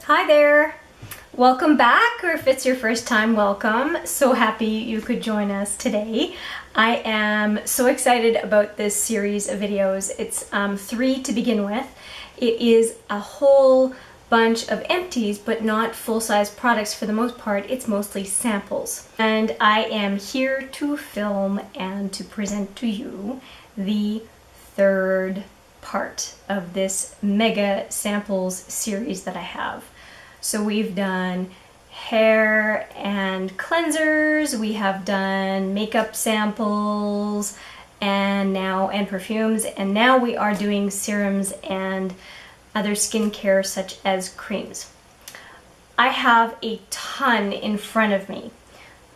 Hi there! Welcome back, or if it's your first time, welcome. So happy you could join us today. I am so excited about this series of videos. It's 3 to begin with. It is a whole bunch of empties, but not full-size products for the most part. It's mostly samples. And I am here to film and to present to you the third part of this mega samples series that I have. So we've done hair and cleansers, we have done makeup samples, and perfumes, and now we are doing serums and other skincare such as creams. I have a ton in front of me.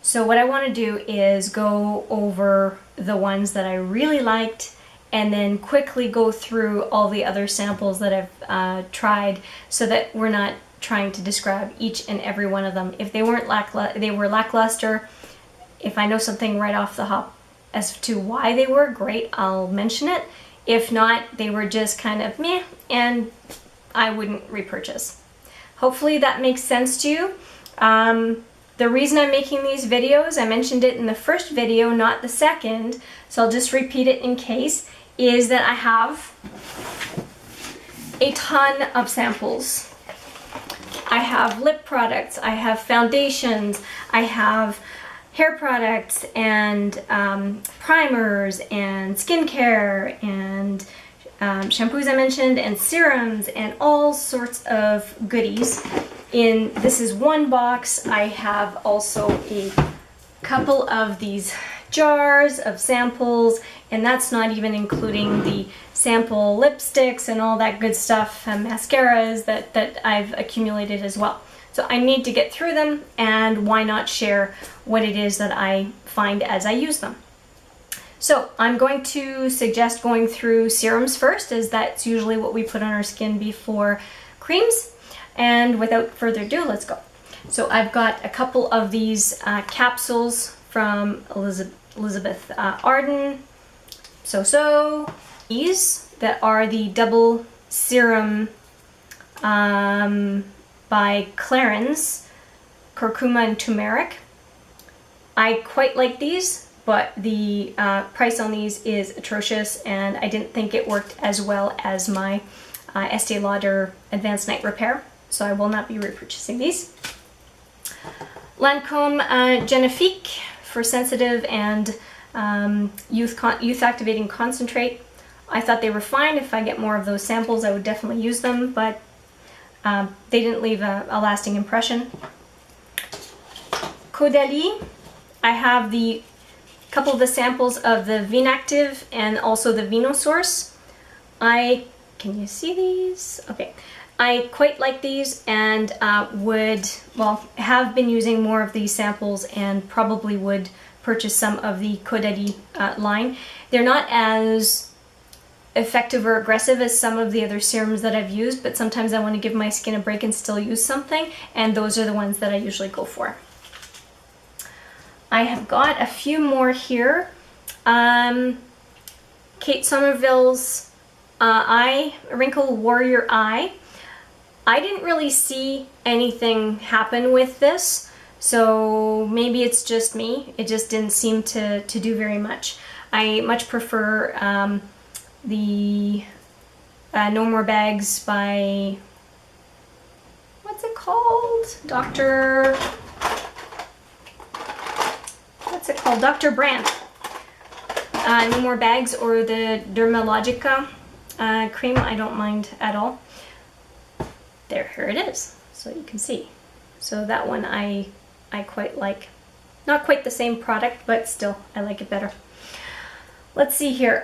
So what I want to do is go over the ones that I really liked and then quickly go through all the other samples that I've tried so that we're not trying to describe each and every one of them. If they weren't lackluster, if I know something right off the hop as to why they were, great, I'll mention it. If not, they were just kind of meh, and I wouldn't repurchase. Hopefully that makes sense to you. The reason I'm making these videos, I mentioned it in the first video, not the second, so I'll just repeat it in case, is that I have a ton of samples. I have lip products, I have foundations, I have hair products and primers and skincare and shampoos I mentioned, and serums and all sorts of goodies. This is one box. I have also a couple of these jars of samples, and that's not even including the sample lipsticks and all that good stuff, mascaras that I've accumulated as well. So I need to get through them, and why not share what it is that I find as I use them. So I'm going to suggest going through serums first, as that's usually what we put on our skin before creams. And without further ado, let's go. So I've got a couple of these capsules from Elizabeth Arden. These that are the double serum by Clarins, curcuma and turmeric. I quite like these, but the price on these is atrocious, and I didn't think it worked as well as my Estee Lauder Advanced Night Repair, so I will not be repurchasing these. Lancome Genifique for sensitive and youth activating concentrate. I thought they were fine. If I get more of those samples, I would definitely use them, but they didn't leave a lasting impression. Caudalie, I have the couple of the samples of the Vinactive and also the Vinosource. Can you see these? Okay. I quite like these, and have been using more of these samples and probably would purchase some of the Caudalie line. They're not as effective or aggressive as some of the other serums that I've used, but sometimes I want to give my skin a break and still use something, and those are the ones that I usually go for. I have got a few more here. Kate Somerville's Wrinkle Warrior Eye. I didn't really see anything happen with this, so maybe it's just me. It just didn't seem to do very much. I much prefer the No More Bags by, what's it called? Dr. Brandt. No More Bags, or the Dermalogica cream. I don't mind at all. Here it is, so you can see. So that one I quite like. Not quite the same product, but still, I like it better. Let's see here.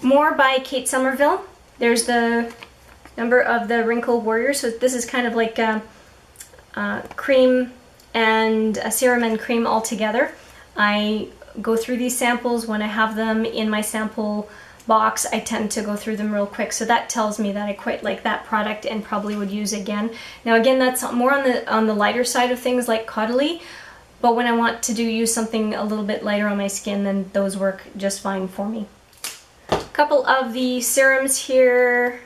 More by Kate Somerville. There's the number of the Wrinkle Warrior. So this is kind of like a cream and a serum and cream all together. I go through these samples when I have them in my sample box. I tend to go through them real quick, so that tells me that I quite like that product and probably would use again. Now again, that's more on the lighter side of things like Caudalie, but when I want to use something a little bit lighter on my skin, then those work just fine for me. A couple of the serums here,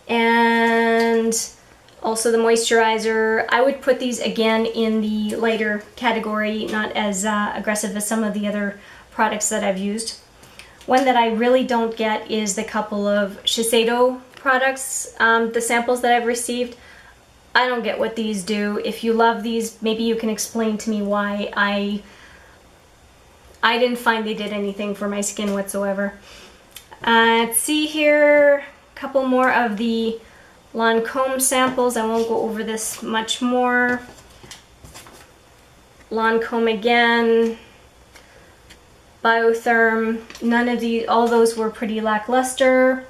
and also the moisturizer. I would put these again in the lighter category, not as aggressive as some of the other products that I've used. One that I really don't get is the couple of Shiseido products, the samples that I've received. I don't get what these do. If you love these, maybe you can explain to me why. I didn't find they did anything for my skin whatsoever. Let's see here, a couple more of the Lancome samples. I won't go over this much more. Lancome again, Biotherm, none of these, all those were pretty lackluster.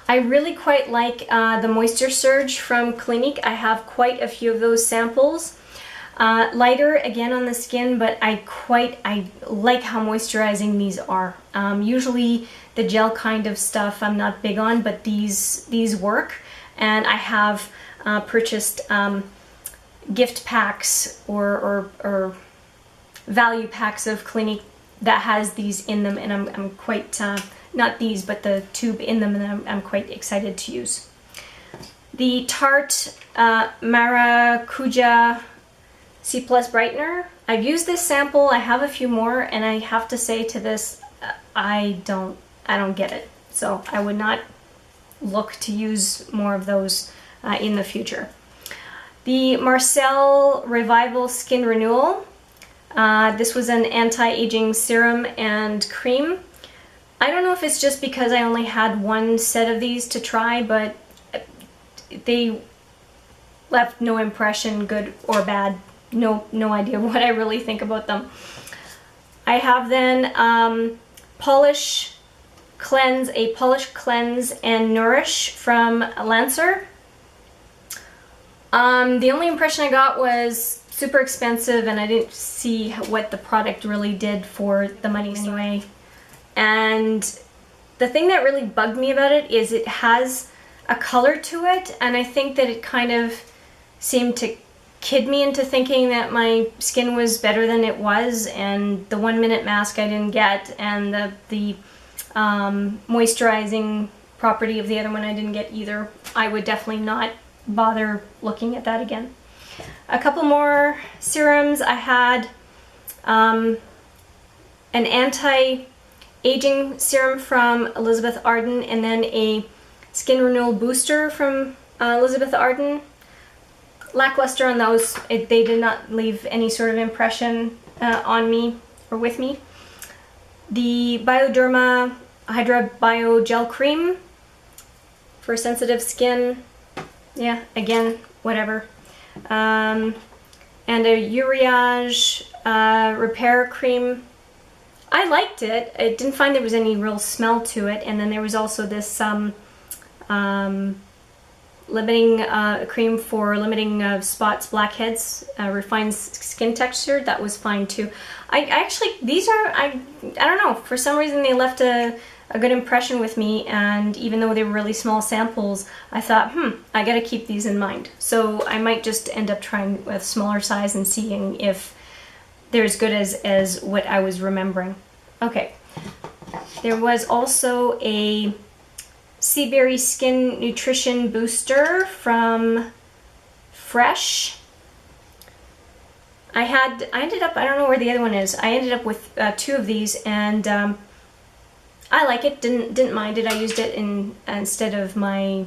I really quite like the Moisture Surge from Clinique. I have quite a few of those samples. Lighter again on the skin, but I like how moisturizing these are. Usually the gel kind of stuff I'm not big on, but these work. And I have purchased gift packs or value packs of Clinique that has these in them, and I'm quite, not these, but the tube in them, and I'm quite excited to use. The Tarte Maracuja C Plus Brightener. I've used this sample, I have a few more, and I have to say to this, I don't get it. So I would not look to use more of those in the future. The Marcel Revival Skin Renewal. This was an anti-aging serum and cream. I don't know if it's just because I only had one set of these to try, but they left no impression, good or bad. No idea what I really think about them. I have then Polish Cleanse and Nourish from Lancer. The only impression I got was super expensive, and I didn't see what the product really did for the money anyway. And the thing that really bugged me about it is it has a color to it, and I think that it kind of seemed to kid me into thinking that my skin was better than it was, and the 1 minute mask I didn't get, and the moisturizing property of the other one I didn't get either. I would definitely not bother looking at that again. A couple more serums. I had an anti-aging serum from Elizabeth Arden, and then a skin renewal booster from Elizabeth Arden. Lackluster on those. They did not leave any sort of impression on me or with me. The Bioderma Hydra Bio Gel Cream for sensitive skin. Yeah, again, whatever. And a Uriage Repair Cream. I liked it. I didn't find there was any real smell to it. And then there was also this limiting cream for limiting spots, blackheads, refined skin texture. That was fine too. I actually, these are, I don't know, for some reason they left a good impression with me, and even though they were really small samples, I thought, I gotta keep these in mind. So I might just end up trying with smaller size and seeing if they're as good as what I was remembering. Okay, there was also a Sea Berry Skin Nutrition Booster from Fresh. I ended up, I don't know where the other one is. I ended up with two of these, and I like it, didn't mind it. I used it instead of my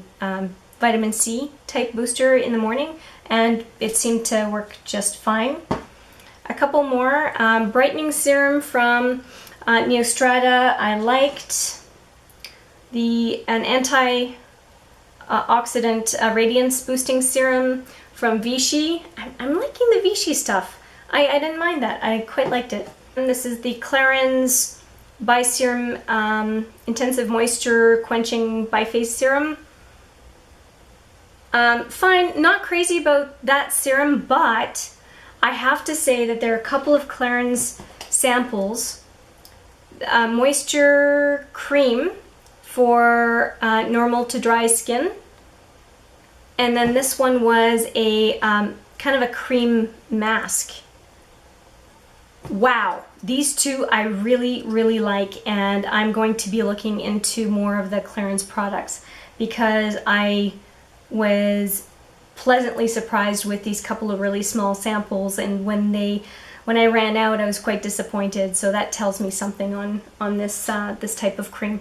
vitamin C type booster in the morning, and it seemed to work just fine. A couple more. Brightening serum from Neostrata. I liked an antioxidant radiance boosting serum from Vichy. I'm liking the Vichy stuff. I didn't mind that. I quite liked it. And this is the Clarins Bi-Serum Intensive Moisture Quenching Bi-Phase Serum. Fine, not crazy about that serum, but I have to say that there are a couple of Clarins samples. Moisture Cream for normal to dry skin. And then this one was a kind of a cream mask. Wow, these two I really, really like, and I'm going to be looking into more of the clearance products because I was pleasantly surprised with these couple of really small samples, and when I ran out, I was quite disappointed. So that tells me something on this this type of cream.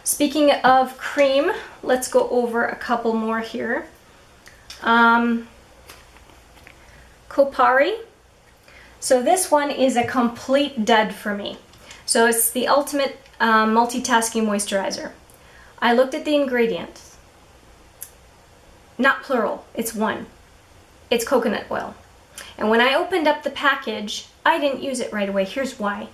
Speaking of cream, let's go over a couple more here. Kopari. So this one is a complete dud for me. So it's the ultimate multitasking moisturizer. I looked at the ingredients. Not plural, it's one. It's coconut oil. And when I opened up the package, I didn't use it right away. Here's why.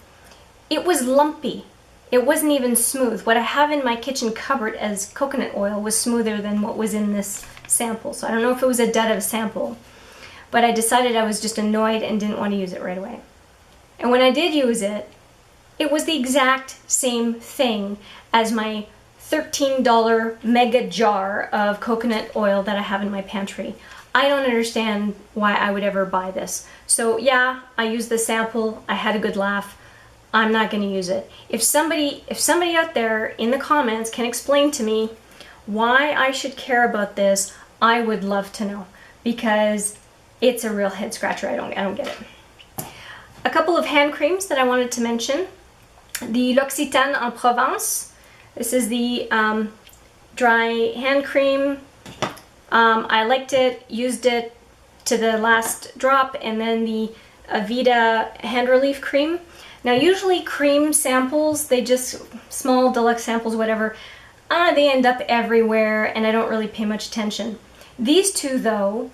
It was lumpy. It wasn't even smooth. What I have in my kitchen cupboard as coconut oil was smoother than what was in this sample. So I don't know if it was a dud of a sample, but I decided I was just annoyed and didn't want to use it right away. And when I did use it, it was the exact same thing as my $13 mega jar of coconut oil that I have in my pantry. I don't understand why I would ever buy this. So yeah, I used the sample, I had a good laugh. I'm not going to use it. If somebody out there in the comments can explain to me why I should care about this, I would love to know, because it's a real head scratcher. I don't get it. A couple of hand creams that I wanted to mention. The L'Occitane en Provence. This is the dry hand cream. I liked it, used it to the last drop, and then the Aveda hand relief cream. Now usually cream samples, they just, small deluxe samples, whatever, they end up everywhere and I don't really pay much attention. These two though,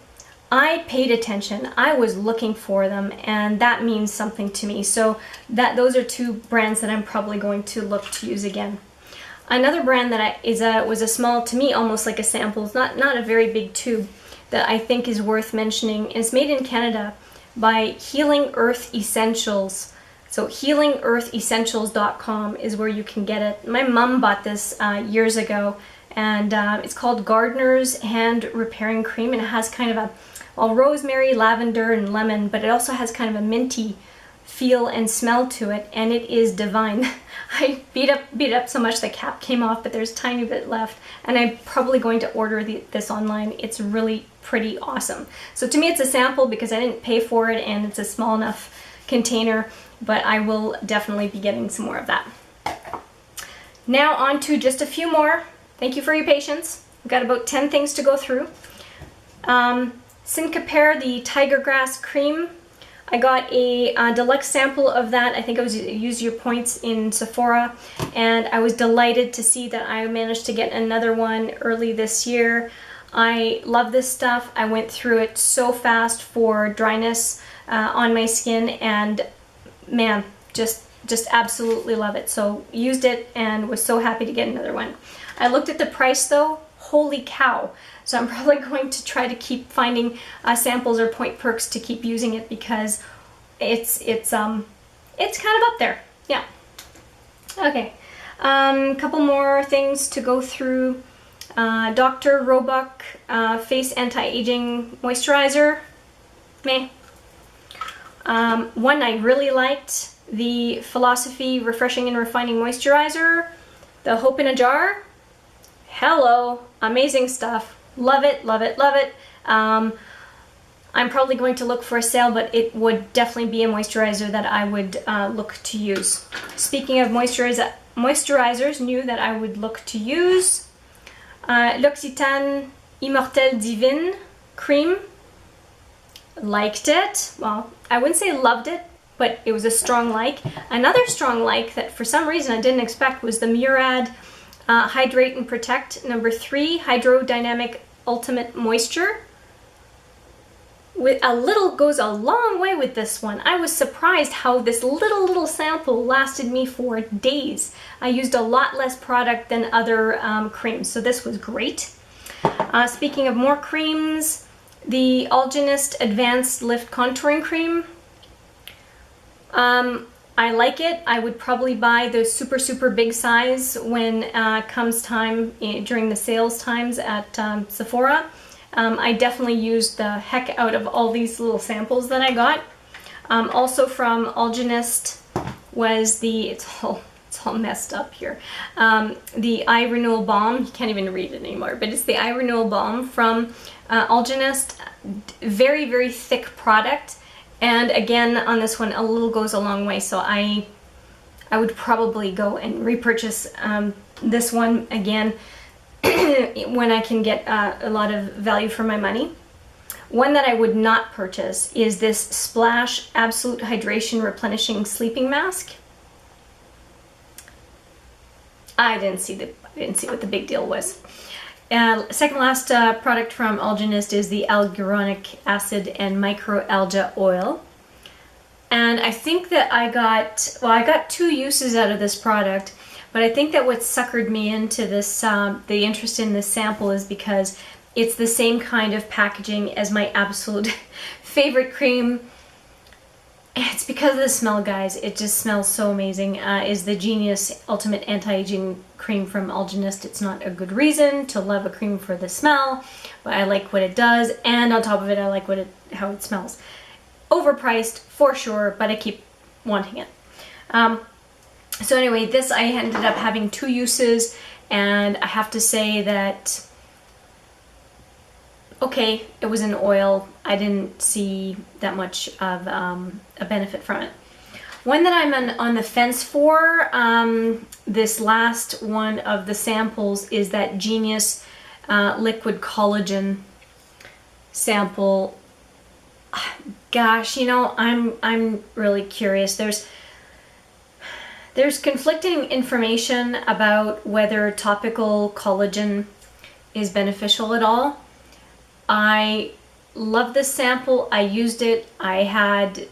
I paid attention. I was looking for them, and that means something to me. So those are two brands that I'm probably going to look to use again. Another brand that was a small, to me almost like a sample, it's not a very big tube, that I think is worth mentioning. It's made in Canada by Healing Earth Essentials. So healingearthessentials.com is where you can get it. My mom bought this years ago, and it's called Gardener's Hand Repairing Cream, and it has kind of a, well, rosemary, lavender, and lemon, but it also has kind of a minty feel and smell to it, and it is divine. I beat it up so much the cap came off, but there's a tiny bit left, and I'm probably going to order this online. It's really pretty awesome. So to me it's a sample because I didn't pay for it, and it's a small enough container, but I will definitely be getting some more of that. Now on to just a few more. Thank you for your patience. We've got about 10 things to go through. Syncopair, the Tiger Grass Cream. I got a deluxe sample of that. I think I was Use Your Points in Sephora, and I was delighted to see that I managed to get another one early this year. I love this stuff. I went through it so fast for dryness on my skin, and man, just absolutely love it. So used it and was so happy to get another one. I looked at the price though. Holy cow. So I'm probably going to try to keep finding samples or point perks to keep using it, because it's kind of up there. Yeah. Okay. Couple more things to go through. Dr. Roebuck Face Anti-Aging Moisturizer. Meh. One I really liked, the Philosophy Refreshing and Refining Moisturizer, the Hope in a Jar. Hello, amazing stuff. Love it, love it, love it. I'm probably going to look for a sale, but it would definitely be a moisturizer that I would look to use. Speaking of moisturizers new that I would look to use, L'Occitane Immortelle Divine Cream. Liked it. Well, I wouldn't say loved it, but it was a strong like. Another strong like that for some reason I didn't expect was the Murad Hydrate and Protect #3 Hydrodynamic Ultimate Moisture. With a little goes a long way with this one. I was surprised how this little sample lasted me for days. I used a lot less product than other creams, so this was great. Speaking of more creams, the Algenist Advanced Lift Contouring Cream. I like it. I would probably buy the super big size when comes time during the sales times at Sephora. I definitely used the heck out of all these little samples that I got. Also from Algenist was the, it's all messed up here, the Eye Renewal Balm. You can't even read it anymore, but it's the Eye Renewal Balm from Algenist. Very, very thick product. And again, on this one, a little goes a long way, so I would probably go and repurchase this one again when I can get a lot of value for my money. One that I would not purchase is this Splash Absolute Hydration Replenishing Sleeping Mask. I didn't see what the big deal was. Second last product from Algenist is the Alguronic Acid and Microalga Oil. And I think that I got 2 uses out of this product, but I think that what suckered me into this, the interest in this sample, is because it's the same kind of packaging as my absolute favorite cream. It's because of the smell, guys. It just smells so amazing. Is the Genius Ultimate Anti-Aging Cream from Algenist. It's not a good reason to love a cream for the smell, but I like what it does, and on top of it, I like how it smells. Overpriced, for sure, but I keep wanting it. So anyway, this I ended up having 2 uses, and I have to say that, okay, it was an oil. I didn't see that much of a benefit from it. One that I'm on the fence for, this last one of the samples, is that Genius Liquid Collagen sample. Gosh, you know, I'm really curious. There's conflicting information about whether topical collagen is beneficial at all. I love this sample. I used it. I had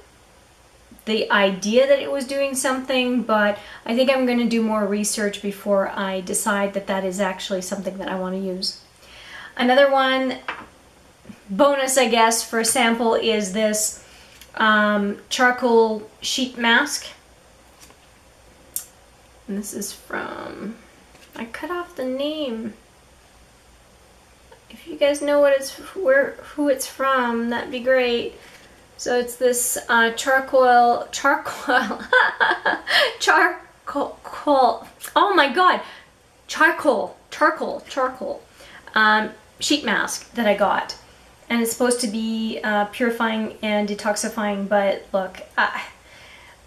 the idea that it was doing something, but I think I'm going to do more research before I decide that that is actually something that I want to use. Another one, bonus I guess, for a sample is this charcoal sheet mask. And this is from, I cut off the name. If you guys know what who it's from, that'd be great. So it's this charcoal, oh my god, charcoal sheet mask that I got. And it's supposed to be purifying and detoxifying, but look,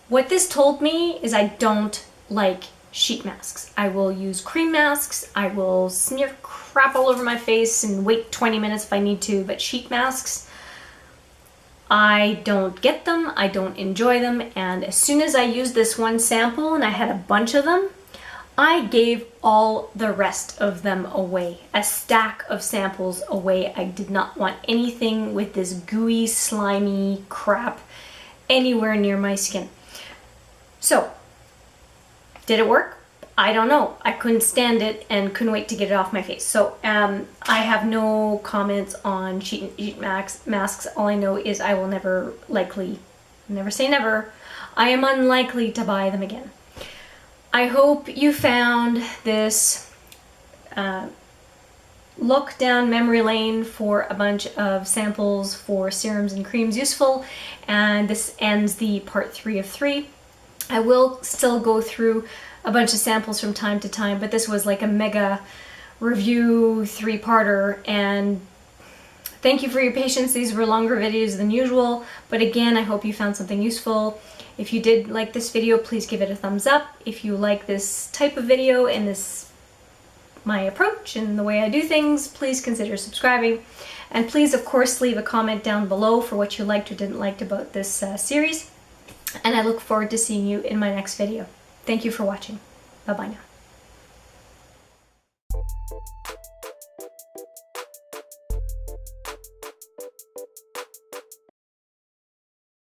what this told me is I don't like sheet masks. I will use cream masks, I will smear crap all over my face and wait 20 minutes if I need to, but sheet masks, I don't get them, I don't enjoy them, and as soon as I used this one sample, and I had a bunch of them, I gave all the rest of them away. A stack of samples away. I did not want anything with this gooey, slimy crap anywhere near my skin. So, did it work? I don't know. I couldn't stand it and couldn't wait to get it off my face. So I have no comments on sheet masks. All I know is I will never say never, I am unlikely to buy them again. I hope you found this look down memory lane for a bunch of samples for serums and creams useful, and this ends the part 3 of 3. I will still go through a bunch of samples from time to time, but this was like a mega review 3-parter, and thank you for your patience. These were longer videos than usual, but again, I hope you found something useful. If you did like this video, please give it a thumbs up. If you like this type of video and my approach and the way I do things, please consider subscribing. And please, of course, leave a comment down below for what you liked or didn't like about this series. And I look forward to seeing you in my next video. Thank you for watching. Bye-bye now.